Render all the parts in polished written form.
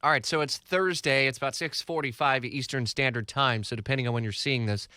All right, so it's Thursday. It's about 6:45 Eastern Standard Time. So depending on when you're seeing this,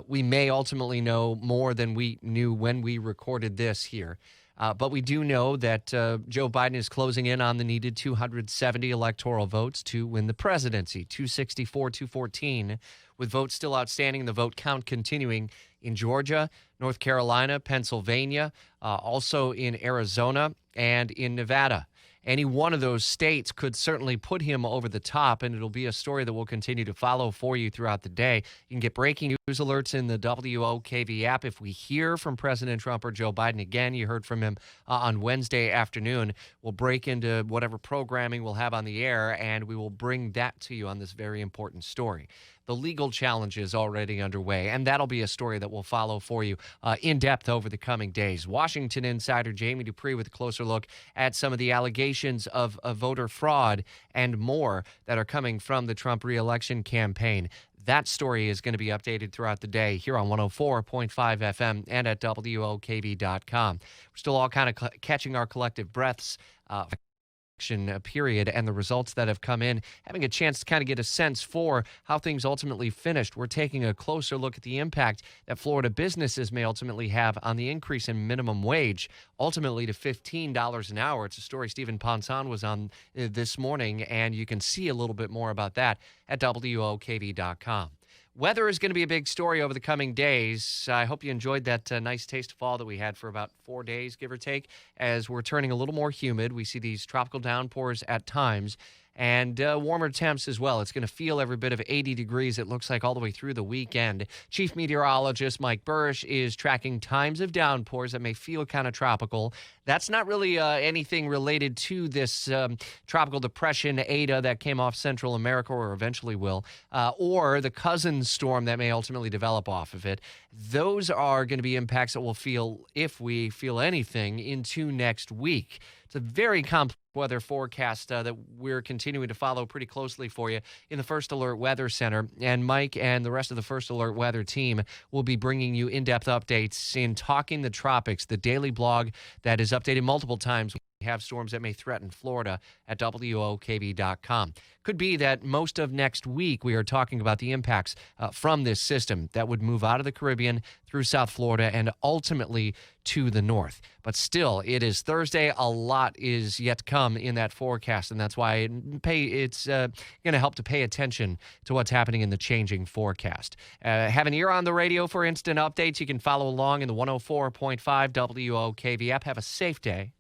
we may ultimately know more than we knew when we recorded this here. But we do know that Joe Biden is closing in on the needed 270 electoral votes to win the presidency, 264, 214, with votes still outstanding, the vote count continuing in Georgia, North Carolina, Pennsylvania, also in Arizona and in Nevada. Any one of those states could certainly put him over the top, and it'll be a story that we'll continue to follow for you throughout the day. You can get breaking news alerts in the WOKV app. If we hear from President Trump or Joe Biden again, you heard from him on Wednesday afternoon, we'll break into whatever programming we'll have on the air, and we will bring that to you on this very important story. The legal challenge is already underway, and that'll be a story that we'll follow for you in depth over the coming days. Washington insider Jamie Dupree with a closer look at some of the allegations of voter fraud and more that are coming from the Trump reelection campaign. That story is going to be updated throughout the day here on 104.5 FM and at WOKV.com. We're still all kind of catching our collective breaths. Period and the results that have come in, having a chance to kind of get a sense for how things ultimately finished. We're taking a closer look at the impact that Florida businesses may ultimately have on the increase in minimum wage, ultimately to $15 an hour. It's a story Stephen Ponson was on this morning, and you can see a little bit more about that at WOKV.com. Weather is going to be a big story over the coming days. I hope you enjoyed that nice taste of fall that we had for about 4 days, give or take. As we're turning a little more humid, we see these tropical downpours at times and warmer temps as well. It's going to feel every bit of 80 degrees, it looks like, all the way through the weekend. Chief Meteorologist Mike Burrish is tracking times of downpours that may feel kind of tropical. That's not really anything related to this tropical depression, Eta, that came off Central America or eventually will, or the cousin storm that may ultimately develop off of it. Those are going to be impacts that we'll feel, if we feel anything, into next week. It's a very complex weather forecast that we're continuing to follow pretty closely for you in the First Alert Weather Center. And Mike and the rest of the First Alert Weather team will be bringing you in-depth updates in Talking the Tropics, the daily blog that is updated multiple times. We have storms that may threaten Florida at WOKV.com. Could be that most of next week we are talking about the impacts from this system that would move out of the Caribbean through South Florida and ultimately to the north. But still, it is Thursday. A lot is yet to come in that forecast, and that's why it's going to help to pay attention to what's happening in the changing forecast. Have an ear on the radio for instant updates. You can follow along in the 104.5 WOKV app. Have a safe day.